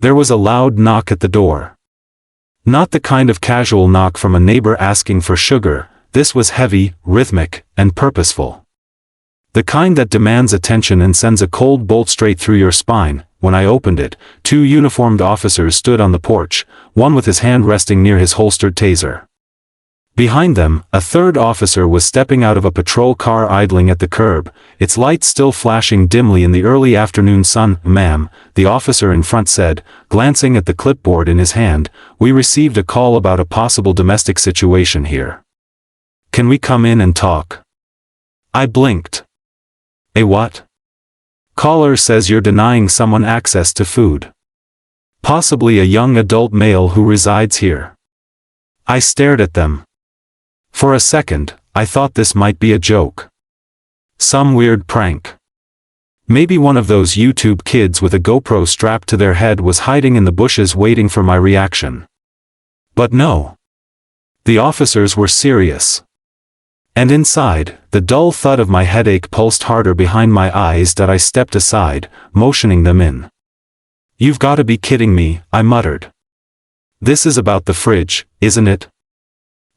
There was a loud knock at the door. Not the kind of casual knock from a neighbor asking for sugar. This was heavy, rhythmic, and purposeful. The kind that demands attention and sends a cold bolt straight through your spine. When I opened it, 2 uniformed officers stood on the porch, one with his hand resting near his holstered taser. Behind them, a third officer was stepping out of a patrol car idling at the curb, its lights still flashing dimly in the early afternoon sun. "Ma'am," the officer in front said, glancing at the clipboard in his hand, "we received a call about a possible domestic situation here. Can we come in and talk?" I blinked. "A what?" "Caller says you're denying someone access to food. Possibly a young adult male who resides here." I stared at them. For a second, I thought this might be a joke. Some weird prank. Maybe one of those YouTube kids with a GoPro strapped to their head was hiding in the bushes waiting for my reaction. But no. The officers were serious. And inside, the dull thud of my headache pulsed harder behind my eyes that I stepped aside, motioning them in. "You've got to be kidding me," I muttered. "This is about the fridge, isn't it?"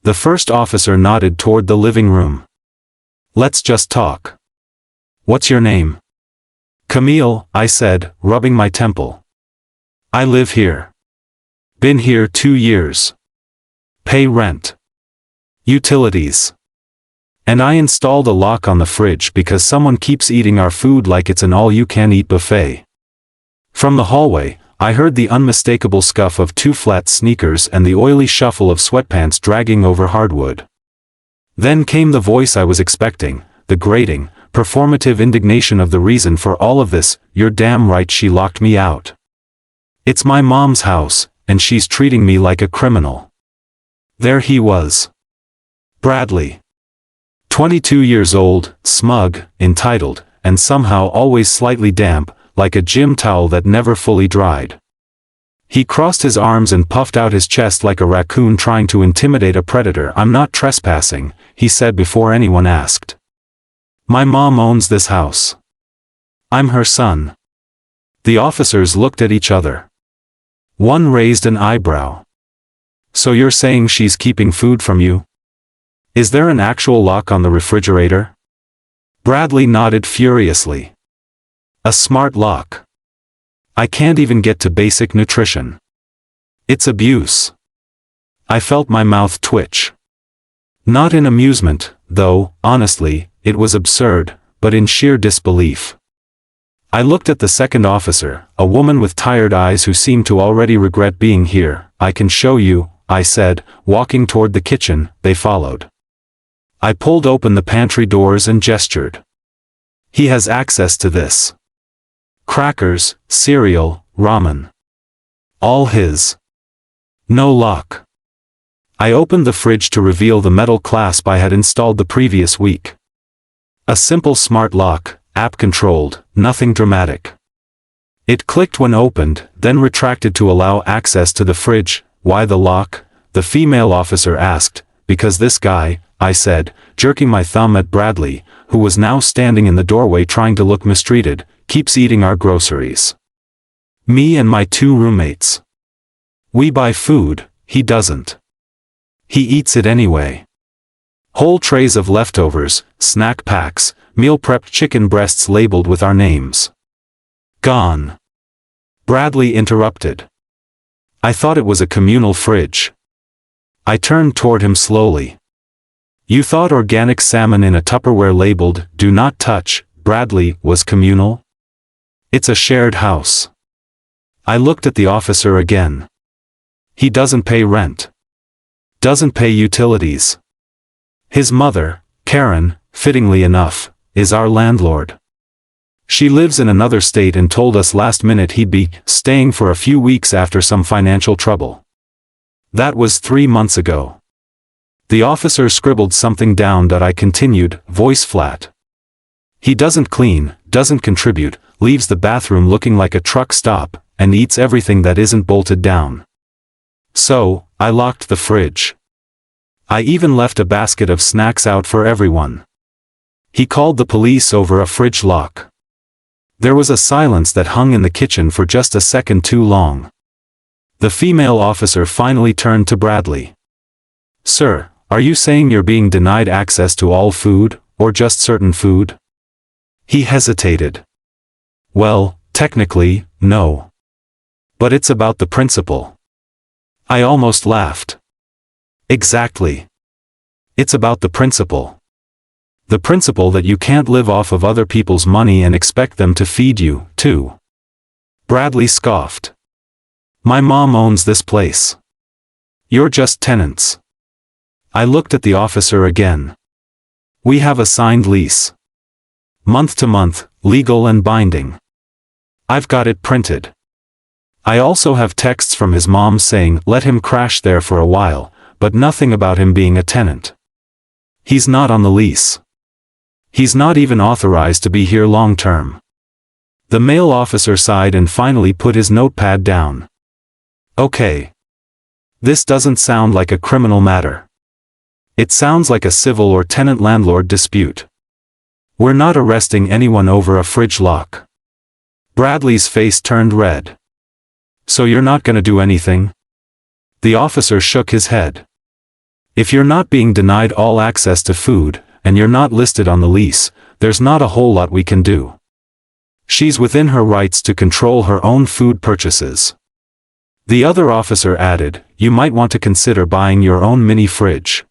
The first officer nodded toward the living room. "Let's just talk. What's your name?" "Camille," I said, rubbing my temple. "I live here. Been here 2 years. Pay rent. Utilities. And I installed a lock on the fridge because someone keeps eating our food like it's an all-you-can-eat buffet." From the hallway, I heard the unmistakable scuff of 2 flat sneakers and the oily shuffle of sweatpants dragging over hardwood. Then came the voice I was expecting, the grating, performative indignation of the reason for all of this. "You're damn right she locked me out. It's my mom's house, and she's treating me like a criminal." There he was. Bradley. 22 years old, smug, entitled, and somehow always slightly damp, like a gym towel that never fully dried. He crossed his arms and puffed out his chest like a raccoon trying to intimidate a predator. "I'm not trespassing," he said before anyone asked. "My mom owns this house. I'm her son." The officers looked at each other. One raised an eyebrow. "So you're saying she's keeping food from you? Is there an actual lock on the refrigerator?" Bradley nodded furiously. "A smart lock. I can't even get to basic nutrition. It's abuse." I felt my mouth twitch. Not in amusement, though, honestly, it was absurd, but in sheer disbelief. I looked at the second officer, a woman with tired eyes who seemed to already regret being here. "I can show you," I said, walking toward the kitchen. They followed. I pulled open the pantry doors and gestured. "He has access to this. Crackers, cereal, ramen. All his. No lock." I opened the fridge to reveal the metal clasp I had installed the previous week. A simple smart lock, app-controlled, nothing dramatic. It clicked when opened, then retracted to allow access to the fridge. "Why the lock?" the female officer asked. "Because this guy," I said, jerking my thumb at Bradley, who was now standing in the doorway trying to look mistreated, "keeps eating our groceries. Me and my 2 roommates. We buy food, he doesn't. He eats it anyway. Whole trays of leftovers, snack packs, meal-prepped chicken breasts labeled with our names. Gone." Bradley interrupted. "I thought it was a communal fridge." I turned toward him slowly. "You thought organic salmon in a Tupperware labeled, 'Do not touch,' Bradley, was communal? It's a shared house." I looked at the officer again. "He doesn't pay rent. Doesn't pay utilities. His mother, Karen, fittingly enough, is our landlord. She lives in another state and told us last minute he'd be staying for a few weeks after some financial trouble. That was 3 months ago." The officer scribbled something down that I continued, voice flat. "He doesn't clean, doesn't contribute, leaves the bathroom looking like a truck stop, and eats everything that isn't bolted down. So, I locked the fridge. I even left a basket of snacks out for everyone. He called the police over a fridge lock." There was a silence that hung in the kitchen for just a second too long. The female officer finally turned to Bradley. "Sir, are you saying you're being denied access to all food, or just certain food?" He hesitated. "Well, technically, no. But it's about the principle." I almost laughed. "Exactly. It's about the principle. The principle that you can't live off of other people's money and expect them to feed you, too." Bradley scoffed. "My mom owns this place. You're just tenants." I looked at the officer again. "We have a signed lease. Month to month, legal and binding. I've got it printed. I also have texts from his mom saying let him crash there for a while, but nothing about him being a tenant. He's not on the lease. He's not even authorized to be here long term." The male officer sighed and finally put his notepad down. "Okay. This doesn't sound like a criminal matter. It sounds like a civil or tenant-landlord dispute. We're not arresting anyone over a fridge lock." Bradley's face turned red. "So you're not gonna do anything?" The officer shook his head. "If you're not being denied all access to food, and you're not listed on the lease, there's not a whole lot we can do. She's within her rights to control her own food purchases." The other officer added, "You might want to consider buying your own mini fridge."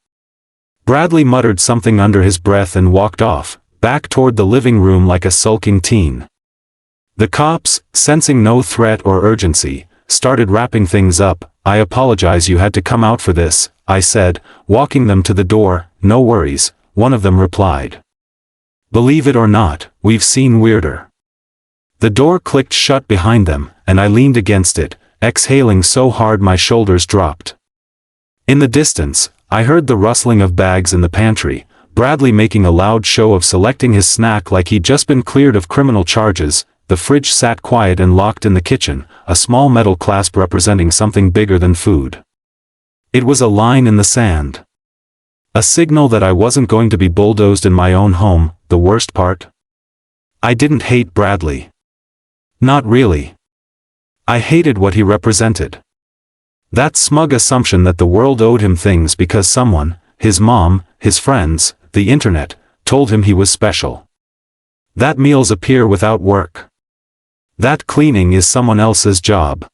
Bradley muttered something under his breath and walked off, back toward the living room like a sulking teen. The cops, sensing no threat or urgency, started wrapping things up. "I apologize you had to come out for this," I said, walking them to the door. "No worries," one of them replied. "Believe it or not, we've seen weirder." The door clicked shut behind them, and I leaned against it, exhaling so hard my shoulders dropped. In the distance, I heard the rustling of bags in the pantry, Bradley making a loud show of selecting his snack like he'd just been cleared of criminal charges. The fridge sat quiet and locked in the kitchen, a small metal clasp representing something bigger than food. It was a line in the sand. A signal that I wasn't going to be bulldozed in my own home. The worst part? I didn't hate Bradley. Not really. I hated what he represented. That smug assumption that the world owed him things because someone, his mom, his friends, the internet, told him he was special. That meals appear without work. That cleaning is someone else's job.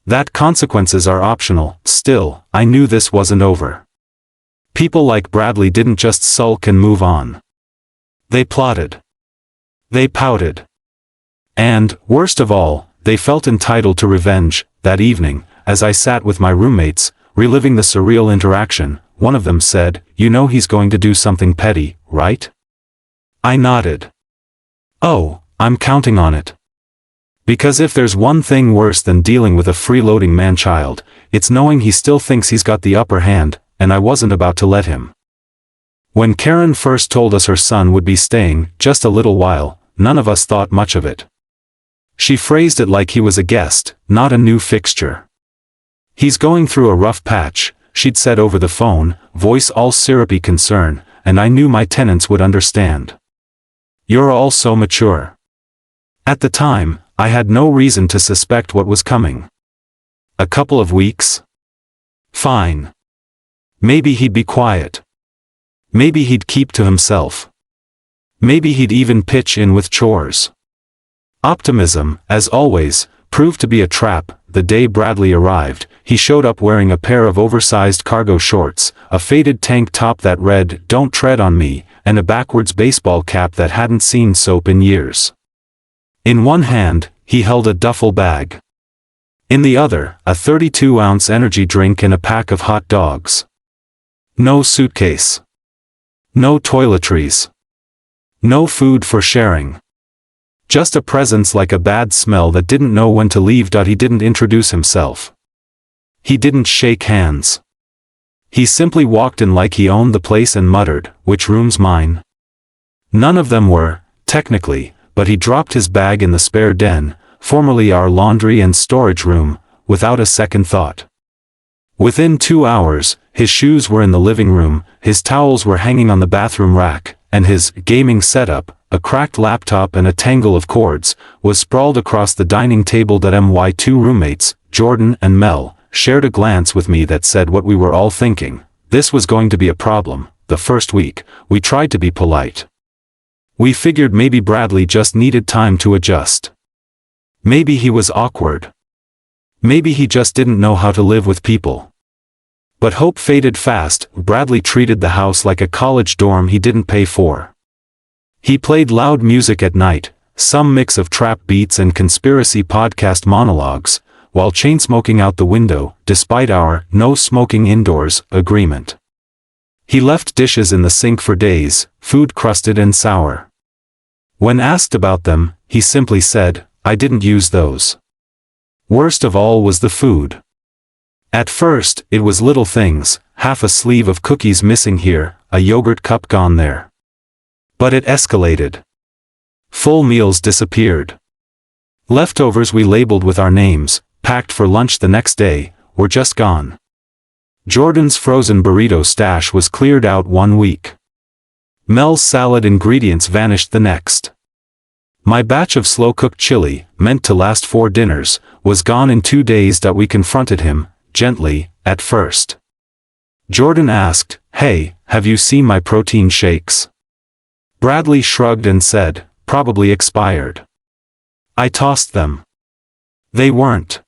That consequences are optional. Still, I knew this wasn't over. People like Bradley didn't just sulk and move on. They plotted. They pouted. And, worst of all, they felt entitled to revenge. That evening, as I sat with my roommates, reliving the surreal interaction, one of them said, "You know he's going to do something petty, right?" I nodded. "Oh, I'm counting on it. Because if there's one thing worse than dealing with a freeloading man-child, it's knowing he still thinks he's got the upper hand, and I wasn't about to let him." When Karen first told us her son would be staying just a little while, none of us thought much of it. She phrased it like he was a guest, not a new fixture. "He's going through a rough patch," she'd said over the phone, voice all syrupy concern, and I knew my tenants would understand. "You're all so mature." At the time, I had no reason to suspect what was coming. A couple of weeks? Fine. Maybe he'd be quiet. Maybe he'd keep to himself. Maybe he'd even pitch in with chores. Optimism, as always, proved to be a trap. The day Bradley arrived, he showed up wearing a pair of oversized cargo shorts, a faded tank top that read, "Don't tread on me," and a backwards baseball cap that hadn't seen soap in years. In one hand, he held a duffel bag. In the other, a 32-ounce energy drink and a pack of hot dogs. No suitcase. No toiletries. No food for sharing. Just a presence like a bad smell that didn't know when to leave. He didn't introduce himself. He didn't shake hands. He simply walked in like he owned the place and muttered, "Which room's mine?" None of them were, technically, but he dropped his bag in the spare den, formerly our laundry and storage room, without a second thought. Within 2 hours, his shoes were in the living room, his towels were hanging on the bathroom rack, and his gaming setup, a cracked laptop and a tangle of cords, was sprawled across the dining table that my two roommates, Jordan and Mel, shared a glance with me that said what we were all thinking. This was going to be a problem. The first week, we tried to be polite. We figured maybe Bradley just needed time to adjust. Maybe he was awkward. Maybe he just didn't know how to live with people. But hope faded fast. Bradley treated the house like a college dorm he didn't pay for. He played loud music at night, some mix of trap beats and conspiracy podcast monologues, while chain-smoking out the window, despite our "no smoking indoors" agreement. He left dishes in the sink for days, food crusted and sour. When asked about them, he simply said, "I didn't use those." Worst of all was the food. At first, it was little things, half a sleeve of cookies missing here, a yogurt cup gone there. But it escalated. Full meals disappeared. Leftovers we labeled with our names, packed for lunch the next day, were just gone. Jordan's frozen burrito stash was cleared out 1 week. Mel's salad ingredients vanished the next. My batch of slow-cooked chili, meant to last 4 dinners, was gone in 2 days. That we confronted him, gently, at first. Jordan asked, "Hey, have you seen my protein shakes?" Bradley shrugged and said, "Probably expired." I tossed them. They weren't.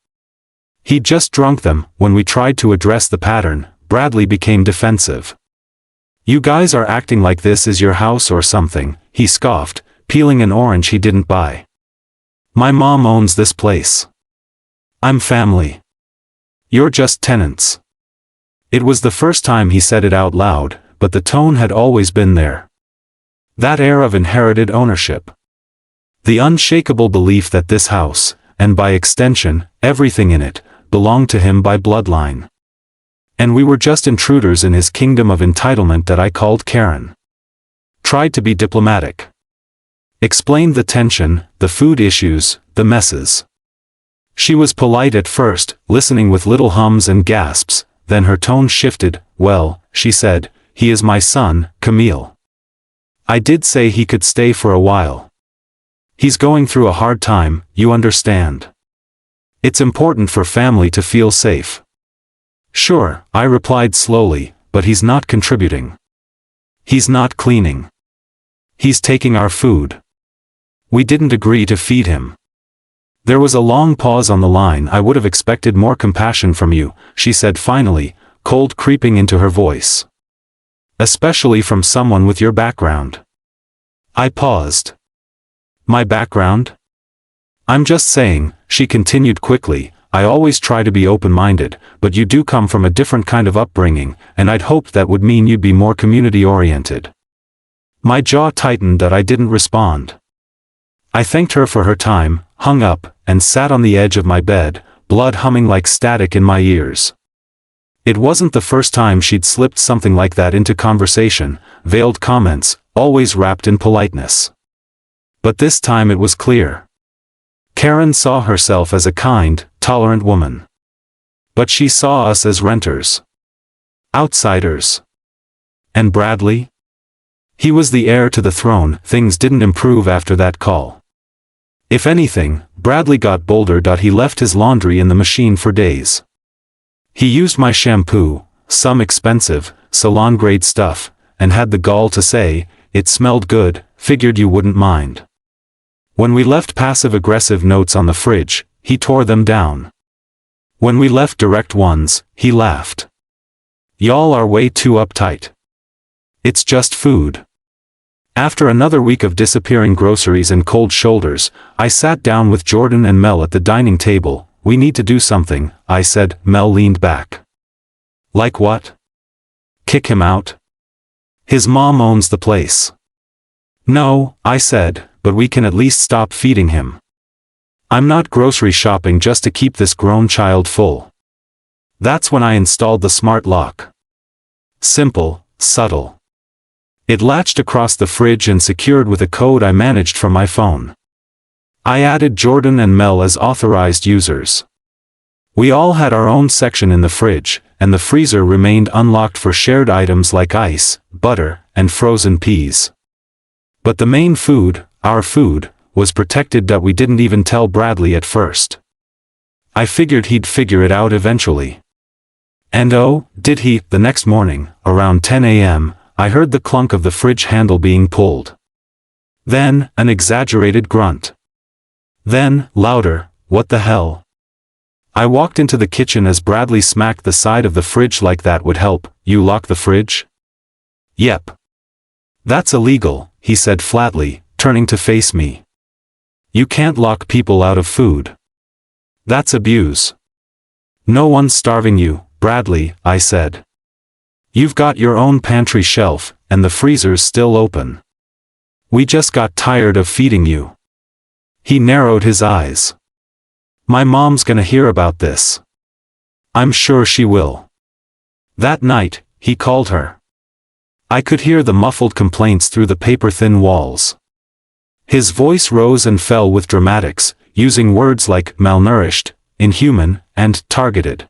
He'd just drunk them. When we tried to address the pattern, Bradley became defensive. "You guys are acting like this is your house or something," he scoffed, peeling an orange he didn't buy. "My mom owns this place. I'm family. You're just tenants." It was the first time he said it out loud, but the tone had always been there. That air of inherited ownership. The unshakable belief that this house, and by extension, everything in it, belonged to him by bloodline. And we were just intruders in his kingdom of entitlement that I called Karen. Tried to be diplomatic. Explained the tension, the food issues, the messes. She was polite at first, listening with little hums and gasps, then her tone shifted. "Well," she said, "he is my son, Camille. I did say he could stay for a while. He's going through a hard time, you understand. It's important for family to feel safe." "Sure," I replied slowly, "but he's not contributing. He's not cleaning. He's taking our food. We didn't agree to feed him." There was a long pause on the line. "I would have expected more compassion from you," she said finally, cold creeping into her voice. "Especially from someone with your background." I paused. "My background?" "I'm just saying," she continued quickly, "I always try to be open-minded, but you do come from a different kind of upbringing, and I'd hoped that would mean you'd be more community-oriented." My jaw tightened that I didn't respond. I thanked her for her time, hung up, and sat on the edge of my bed, blood humming like static in my ears. It wasn't the first time she'd slipped something like that into conversation, veiled comments, always wrapped in politeness. But this time it was clear. Karen saw herself as a kind, tolerant woman. But she saw us as renters. Outsiders. And Bradley? He was the heir to the throne. Things didn't improve after that call. If anything, Bradley got bolder. He left his laundry in the machine for days. He used my shampoo, some expensive, salon-grade stuff, and had the gall to say, "It smelled good, figured you wouldn't mind." When we left passive-aggressive notes on the fridge, he tore them down. When we left direct ones, he laughed. "Y'all are way too uptight. It's just food." After another week of disappearing groceries and cold shoulders, I sat down with Jordan and Mel at the dining table. "We need to do something," I said. Mel leaned back. "Like what? Kick him out? His mom owns the place." "No," I said, "but we can at least stop feeding him. I'm not grocery shopping just to keep this grown child full." That's when I installed the smart lock. Simple, subtle. It latched across the fridge and secured with a code I managed from my phone. I added Jordan and Mel as authorized users. We all had our own section in the fridge, and the freezer remained unlocked for shared items like ice, butter, and frozen peas. But the main food, our food, was protected that we didn't even tell Bradley at first. I figured he'd figure it out eventually. And oh, did he. The next morning, around 10 a.m., I heard the clunk of the fridge handle being pulled. Then, an exaggerated grunt. Then, louder, "What the hell?" I walked into the kitchen as Bradley smacked the side of the fridge like that would help. "You lock the fridge?" "Yep." "That's illegal," he said flatly, turning to face me. "You can't lock people out of food. That's abuse." "No one's starving you, Bradley," I said. "You've got your own pantry shelf, and the freezer's still open. We just got tired of feeding you." He narrowed his eyes. "My mom's gonna hear about this." "I'm sure she will." That night, he called her. I could hear the muffled complaints through the paper-thin walls. His voice rose and fell with dramatics, using words like malnourished, inhuman, and targeted.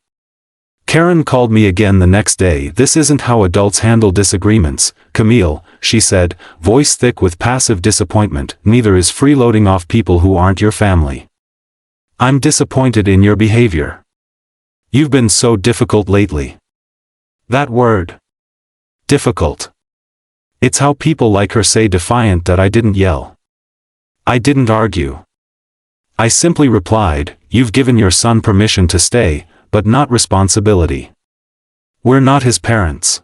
"Karen called me again the next day. This isn't how adults handle disagreements, Camille," she said, voice thick with passive disappointment. "Neither is freeloading off people who aren't your family. I'm disappointed in your behavior. You've been so difficult lately." That word. Difficult. It's how people like her say defiant that I didn't yell. I didn't argue. I simply replied, "You've given your son permission to stay, but not responsibility. We're not his parents.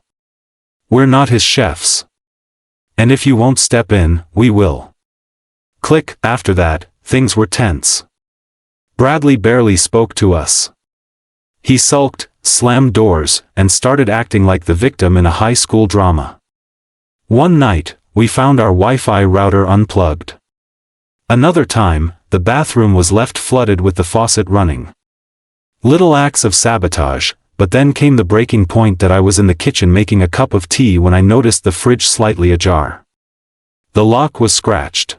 We're not his chefs. And if you won't step in, we will." Click. After that, things were tense. Bradley barely spoke to us. He sulked, slammed doors, and started acting like the victim in a high school drama. One night, we found our Wi-Fi router unplugged. Another time, the bathroom was left flooded with the faucet running. Little acts of sabotage, but then came the breaking point that I was in the kitchen making a cup of tea when I noticed the fridge slightly ajar. The lock was scratched.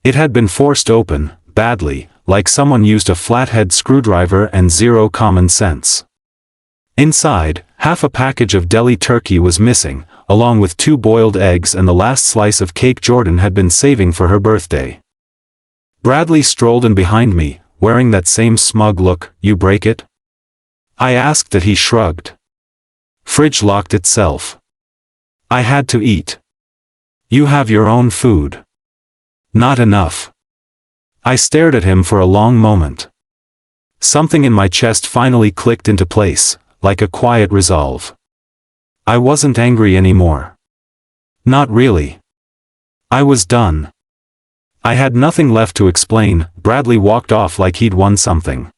It had been forced open, badly, like someone used a flathead screwdriver and zero common sense. Inside, half a package of deli turkey was missing, along with 2 boiled eggs and the last slice of cake Jordan had been saving for her birthday. Bradley strolled in behind me, wearing that same smug look. "You break it?" I asked that he shrugged. "Fridge locked itself. I had to eat." "You have your own food." "Not enough." I stared at him for a long moment. Something in my chest finally clicked into place, like a quiet resolve. I wasn't angry anymore. Not really. I was done. I had nothing left to explain. Bradley walked off like he'd won something.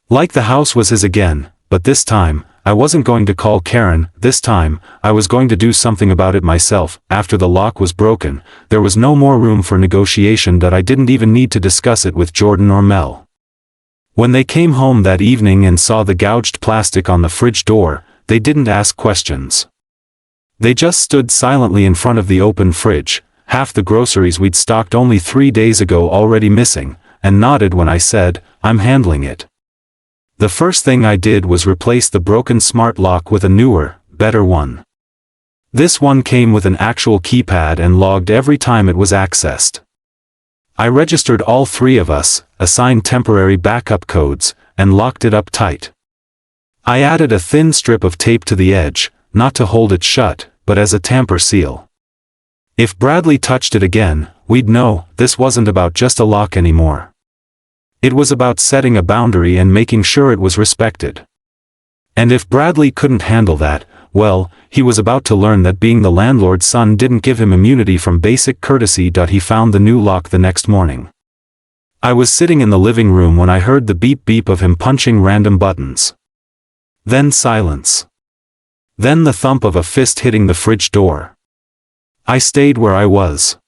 Like the house was his again, but this time, I wasn't going to call Karen. This time, I was going to do something about it myself. After the lock was broken, there was no more room for negotiation. That I didn't even need to discuss it with Jordan or Mel. When they came home that evening and saw the gouged plastic on the fridge door, they didn't ask questions. They just stood silently in front of the open fridge, half the groceries we'd stocked only 3 days ago already missing, and nodded when I said, "I'm handling it." The first thing I did was replace the broken smart lock with a newer, better one. This one came with an actual keypad and logged every time it was accessed. I registered all 3 of us, assigned temporary backup codes, and locked it up tight. I added a thin strip of tape to the edge, not to hold it shut, but as a tamper seal. If Bradley touched it again, we'd know this wasn't about just a lock anymore. It was about setting a boundary and making sure it was respected. And if Bradley couldn't handle that, well, he was about to learn that being the landlord's son didn't give him immunity from basic courtesy. He found the new lock the next morning. I was sitting in the living room when I heard the beep beep of him punching random buttons. Then silence. Then the thump of a fist hitting the fridge door. I stayed where I was.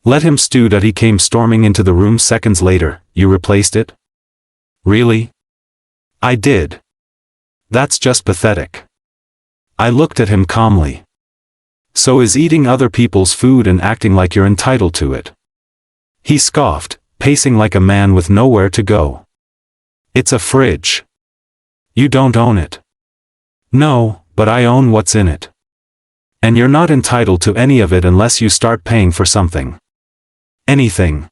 Let him stew. He came storming into the room seconds later. "You replaced it?" "Really?" "I did." "That's just pathetic." I looked at him calmly. "So is eating other people's food and acting like you're entitled to it." He scoffed, pacing like a man with nowhere to go. "It's a fridge. You don't own it." "No, but I own what's in it." And you're not entitled to any of it unless you start paying for something. Anything.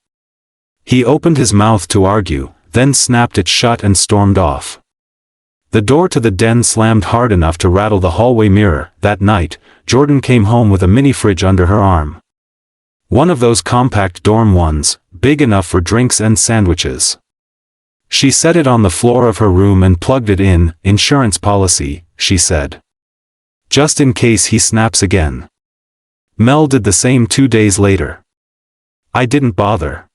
He opened his mouth to argue, then snapped it shut and stormed off. The door to the den slammed hard enough to rattle the hallway mirror. That night, Jordan came home with a mini fridge under her arm. One of those compact dorm ones, big enough for drinks and sandwiches. She set it on the floor of her room and plugged it in. Insurance policy, she said. Just in case he snaps again. Mel did the same 2 days later. I didn't bother.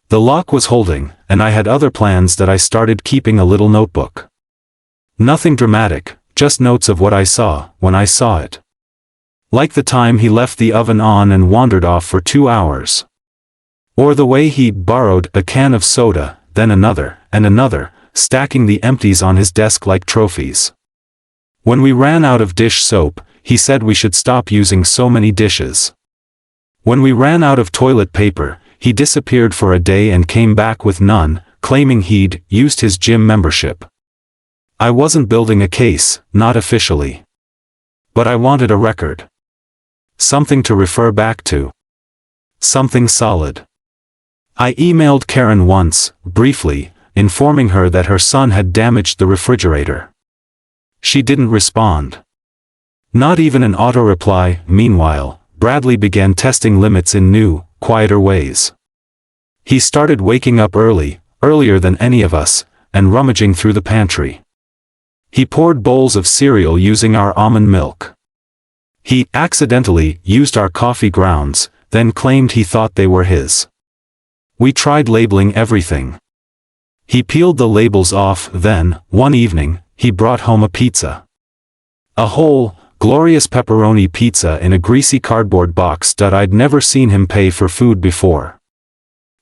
The lock was holding, and I had other plans that I started keeping a little notebook. Nothing dramatic, just notes of what I saw, when I saw it. Like the time he left the oven on and wandered off for 2 hours. Or the way he borrowed a can of soda, then another, and another, stacking the empties on his desk like trophies. When we ran out of dish soap, he said we should stop using so many dishes. When we ran out of toilet paper, he disappeared for a day and came back with none, claiming he'd used his gym membership. I wasn't building a case, not officially. But I wanted a record. Something to refer back to. Something solid. I emailed Karen once, briefly, informing her that her son had damaged the refrigerator. She didn't respond. Not even an auto-reply. Meanwhile, Bradley began testing limits in new, quieter ways. He started waking up early, earlier than any of us, and rummaging through the pantry. He poured bowls of cereal using our almond milk. He accidentally used our coffee grounds, then claimed he thought they were his. We tried labeling everything. He peeled the labels off. Then, one evening, he brought home a pizza. A whole, glorious pepperoni pizza in a greasy cardboard box that I'd never seen him pay for food before.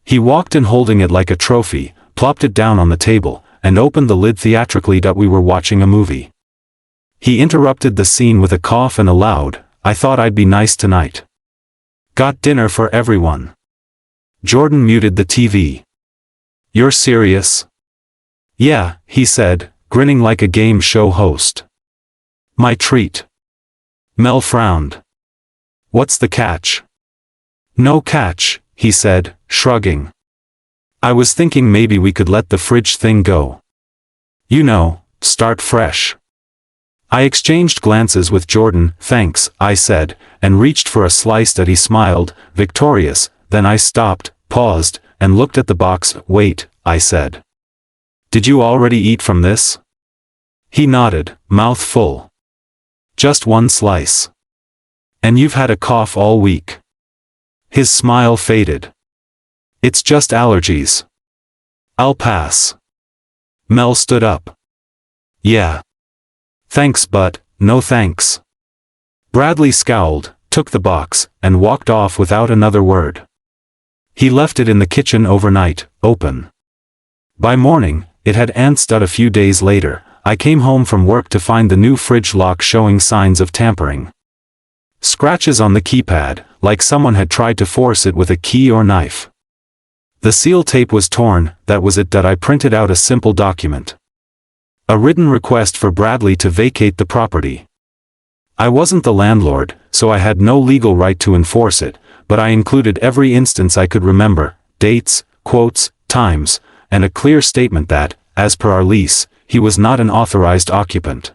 He walked in holding it like a trophy, plopped it down on the table, and opened the lid theatrically that we were watching a movie. He interrupted the scene with a cough and a loud, "I thought I'd be nice tonight. Got dinner for everyone." Jordan muted the TV. "You're serious?" "Yeah," he said, grinning like a game show host. "My treat." Mel frowned. "What's the catch?" "No catch," he said, shrugging. "I was thinking maybe we could let the fridge thing go. You know, start fresh." I exchanged glances with Jordan. "Thanks," I said, and reached for a slice that he smiled, victorious. Then I stopped, paused, and looked at the box. "Wait," I said. "Did you already eat from this?" He nodded, mouth full. "Just one slice. And you've had a cough all week." His smile faded. "It's just allergies. I'll pass." Mel stood up. "Yeah. Thanks but, no thanks." Bradley scowled, took the box, and walked off without another word. He left it in the kitchen overnight, open. By morning, it had unstud. A few days later, I came home from work to find the new fridge lock showing signs of tampering. Scratches on the keypad, like someone had tried to force it with a key or knife. The seal tape was torn. That was it. That I printed out a simple document. A written request for Bradley to vacate the property. I wasn't the landlord, so I had no legal right to enforce it, but I included every instance I could remember, dates, quotes, times, and a clear statement that, as per our lease, he was not an authorized occupant.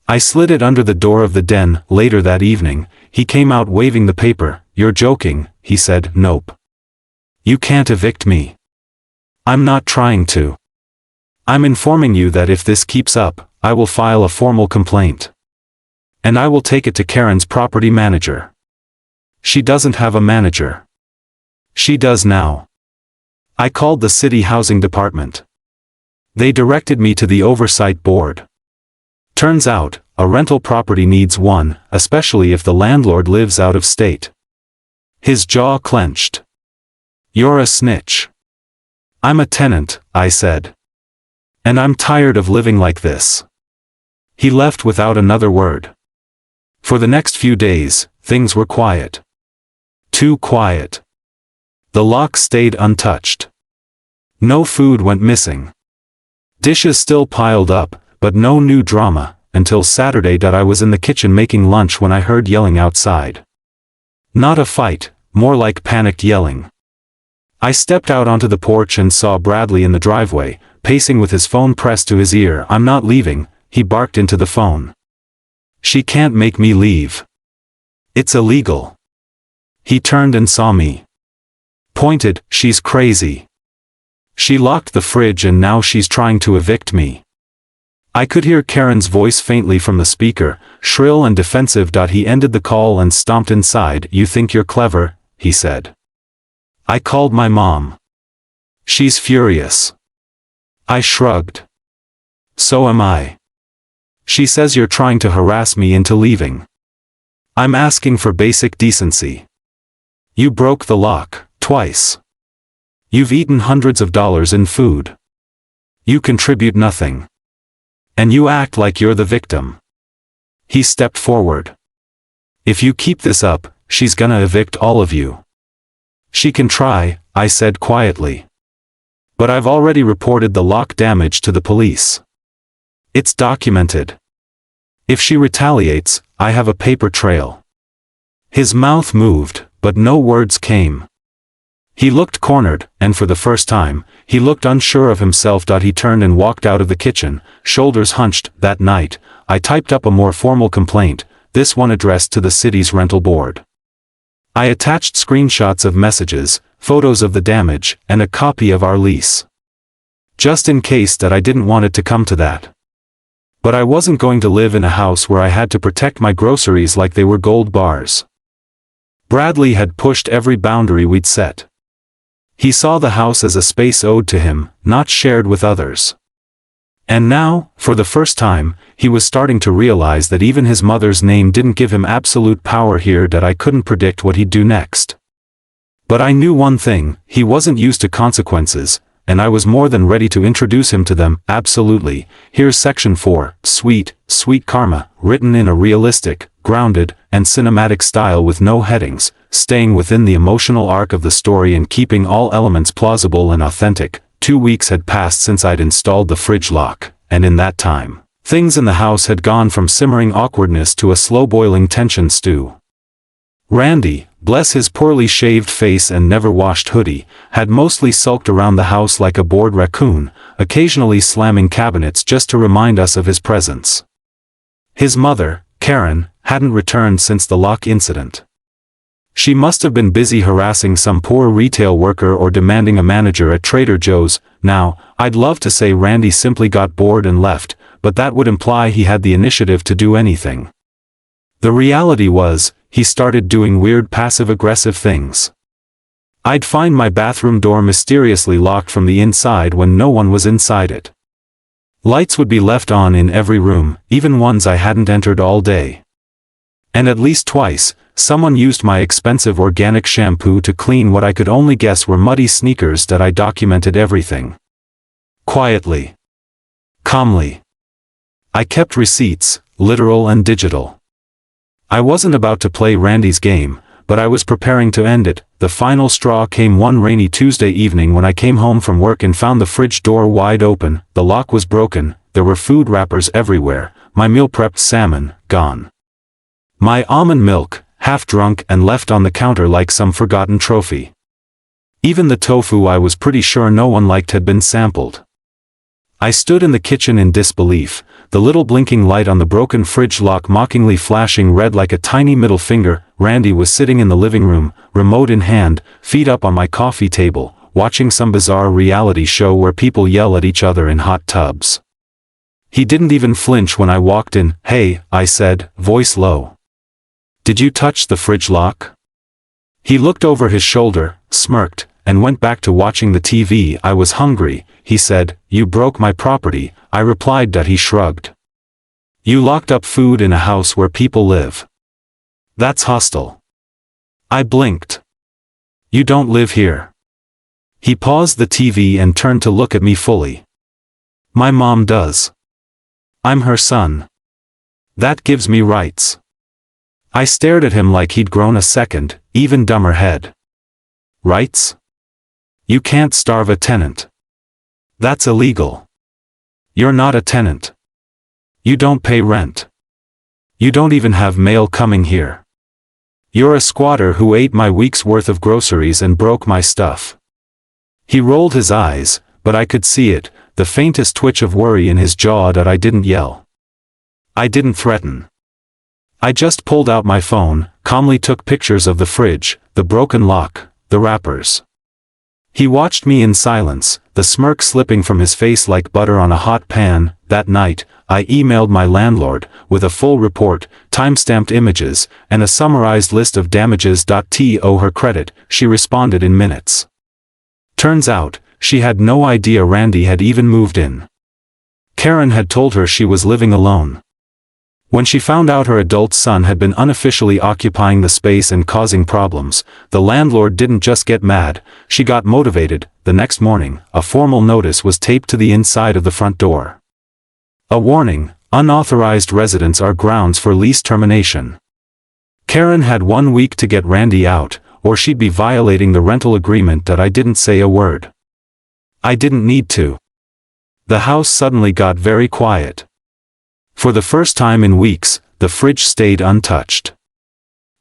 I slid it under the door of the den. Later that evening, he came out waving the paper. "You're joking," he said. "Nope. You can't evict me. I'm not trying to. I'm informing you that if this keeps up, I will file a formal complaint. And I will take it to Karen's property manager." "She doesn't have a manager." "She does now. I called the city housing department. They directed me to the oversight board. Turns out, a rental property needs one, especially if the landlord lives out of state." His jaw clenched. "You're a snitch." "I'm a tenant," I said. "And I'm tired of living like this." He left without another word. For the next few days, things were quiet. Too quiet. The lock stayed untouched. No food went missing. Dishes still piled up, but no new drama, until Saturday. I was in the kitchen making lunch when I heard yelling outside. Not a fight, more like panicked yelling. I stepped out onto the porch and saw Bradley in the driveway, pacing with his phone pressed to his ear. "I'm not leaving," he barked into the phone. "She can't make me leave. It's illegal." He turned and saw me. Pointed, "She's crazy. She locked the fridge and now she's trying to evict me." I could hear Karen's voice faintly from the speaker, shrill and defensive. He ended the call and stomped inside. "You think you're clever," he said. "I called my mom. She's furious." I shrugged. "So am I. She says you're trying to harass me into leaving. I'm asking for basic decency. You broke the lock, twice. You've eaten hundreds of dollars in food. You contribute nothing. And you act like you're the victim." He stepped forward. "If you keep this up, she's gonna evict all of you." "She can try," I said quietly. "But I've already reported the lock damage to the police. It's documented. If she retaliates, I have a paper trail." His mouth moved, but no words came. He looked cornered, and for the first time, he looked unsure of himself. He turned and walked out of the kitchen, shoulders hunched. That night, I typed up a more formal complaint, this one addressed to the city's rental board. I attached screenshots of messages, photos of the damage, and a copy of our lease. Just in case I didn't want it to come to that. But I wasn't going to live in a house where I had to protect my groceries like they were gold bars. Bradley had pushed every boundary we'd set. He saw the house as a space owed to him, not shared with others. And now, for the first time, he was starting to realize that even his mother's name didn't give him absolute power here. I couldn't predict what he'd do next. But I knew one thing, he wasn't used to consequences, and I was more than ready to introduce him to them. Absolutely. Here's section 4, sweet karma, written in a realistic, grounded, and cinematic style with no headings, staying within the emotional arc of the story and keeping all elements plausible and authentic. 2 weeks had passed since I'd installed the fridge lock, and in that time, things in the house had gone from simmering awkwardness to a slow-boiling tension stew. Randy, bless his poorly shaved face and never-washed hoodie, had mostly sulked around the house like a bored raccoon, occasionally slamming cabinets just to remind us of his presence. His mother, Karen, hadn't returned since the lock incident. She must have been busy harassing some poor retail worker or demanding a manager at Trader Joe's. Now, I'd love to say Randy simply got bored and left, but that would imply he had the initiative to do anything. The reality was, he started doing weird passive-aggressive things. I'd find my bathroom door mysteriously locked from the inside when no one was inside it. Lights would be left on in every room, even ones I hadn't entered all day. And at least twice, someone used my expensive organic shampoo to clean what I could only guess were muddy sneakers. I documented everything. Quietly. Calmly. I kept receipts, literal and digital. I wasn't about to play Randy's game, but I was preparing to end it. The final straw came one rainy Tuesday evening when I came home from work and found the fridge door wide open. The lock was broken, there were food wrappers everywhere, my meal-prepped salmon, gone. My almond milk, half drunk and left on the counter like some forgotten trophy. Even the tofu I was pretty sure no one liked had been sampled. I stood in the kitchen in disbelief, the little blinking light on the broken fridge lock mockingly flashing red like a tiny middle finger. Randy was sitting in the living room, remote in hand, feet up on my coffee table, watching some bizarre reality show where people yell at each other in hot tubs. He didn't even flinch when I walked in. "Hey," I said, voice low. "Did you touch the fridge lock?" He looked over his shoulder, smirked, and went back to watching the TV. "I was hungry," he said. "You broke my property," I replied. He shrugged. "You locked up food in a house where people live. That's hostile." I blinked. "You don't live here." He paused the TV and turned to look at me fully. "My mom does. I'm her son. That gives me rights." I stared at him like he'd grown a second, even dumber head. "Rights? You can't starve a tenant. That's illegal. You're not a tenant. You don't pay rent. You don't even have mail coming here. You're a squatter who ate my week's worth of groceries and broke my stuff." He rolled his eyes, but I could see it, the faintest twitch of worry in his jaw. That I didn't yell. I didn't threaten. I just pulled out my phone, calmly took pictures of the fridge, the broken lock, the wrappers. He watched me in silence, the smirk slipping from his face like butter on a hot pan. That night, I emailed my landlord, with a full report, time-stamped images, and a summarized list of damages. To her credit, she responded in minutes. Turns out, she had no idea Randy had even moved in. Karen had told her she was living alone. When she found out her adult son had been unofficially occupying the space and causing problems, the landlord didn't just get mad, she got motivated. The next morning, a formal notice was taped to the inside of the front door. A warning: unauthorized residents are grounds for lease termination. Karen had 1 week to get Randy out, or she'd be violating the rental agreement. I didn't say a word. I didn't need to. The house suddenly got very quiet. For the first time in weeks, the fridge stayed untouched.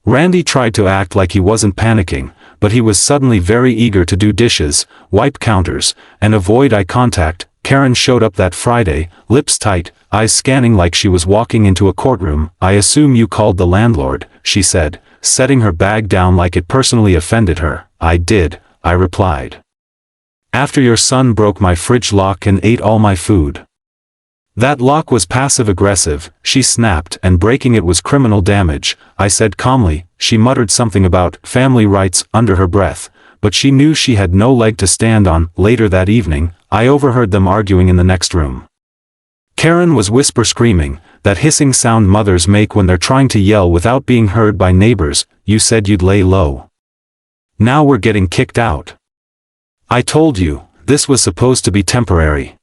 Randy tried to act like he wasn't panicking, but he was suddenly very eager to do dishes, wipe counters, and avoid eye contact. Karen showed up that Friday, lips tight, eyes scanning like she was walking into a courtroom. "I assume you called the landlord," she said, setting her bag down like it personally offended her. "I did," I replied. "After your son broke my fridge lock and ate all my food." "That lock was passive-aggressive," she snapped, "and breaking it was criminal damage," I said calmly. She muttered something about family rights under her breath, but she knew she had no leg to stand on. Later that evening, I overheard them arguing in the next room. Karen was whisper-screaming, that hissing sound mothers make when they're trying to yell without being heard by neighbors. "You said you'd lay low. Now we're getting kicked out. I told you, this was supposed to be temporary."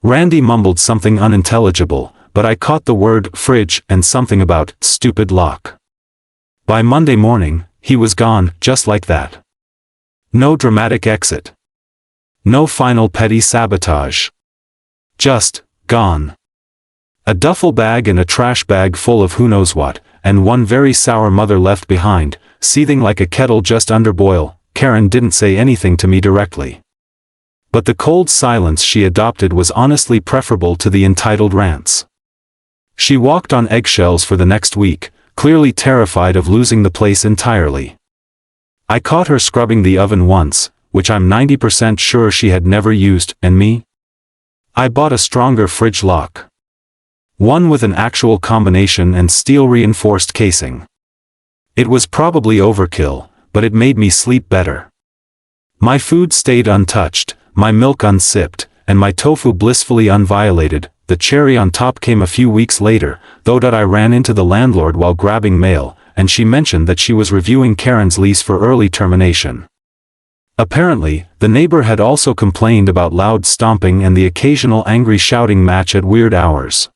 Randy mumbled something unintelligible, but I caught the word fridge and something about stupid lock. By Monday morning, he was gone, just like that. No dramatic exit. No final petty sabotage. Just gone. A duffel bag and a trash bag full of who knows what, and one very sour mother left behind, seething like a kettle just under boil. Karen didn't say anything to me directly. But the cold silence she adopted was honestly preferable to the entitled rants. She walked on eggshells for the next week, clearly terrified of losing the place entirely. I caught her scrubbing the oven once, which I'm 90% sure she had never used, and me? I bought a stronger fridge lock. One with an actual combination and steel-reinforced casing. It was probably overkill, but it made me sleep better. My food stayed untouched, my milk unsipped, and my tofu blissfully unviolated. The cherry on top came a few weeks later, though that I ran into the landlord while grabbing mail, and she mentioned that she was reviewing Karen's lease for early termination. Apparently, the neighbor had also complained about loud stomping and the occasional angry shouting match at weird hours.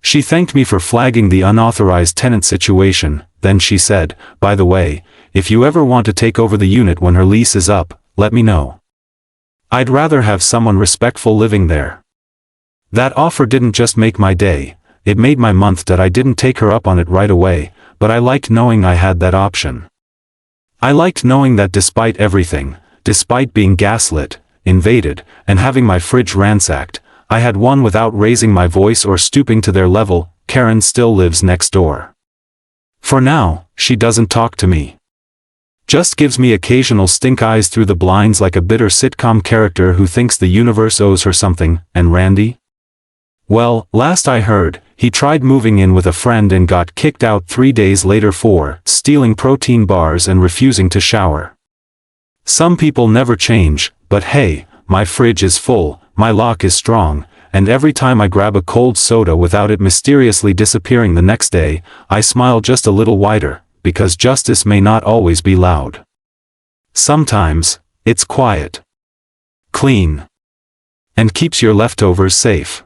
She thanked me for flagging the unauthorized tenant situation. Then she said, "By the way, if you ever want to take over the unit when her lease is up, let me know. I'd rather have someone respectful living there." That offer didn't just make my day, it made my month. That I didn't take her up on it right away, but I liked knowing I had that option. I liked knowing that despite everything, despite being gaslit, invaded, and having my fridge ransacked, I had won without raising my voice or stooping to their level. Karen still lives next door. For now, she doesn't talk to me. Just gives me occasional stink eyes through the blinds like a bitter sitcom character who thinks the universe owes her something. And Randy? Well, last I heard, he tried moving in with a friend and got kicked out 3 days later for stealing protein bars and refusing to shower. Some people never change, but hey, my fridge is full, my lock is strong, and every time I grab a cold soda without it mysteriously disappearing the next day, I smile just a little wider, because justice may not always be loud. Sometimes, it's quiet, clean, and keeps your leftovers safe.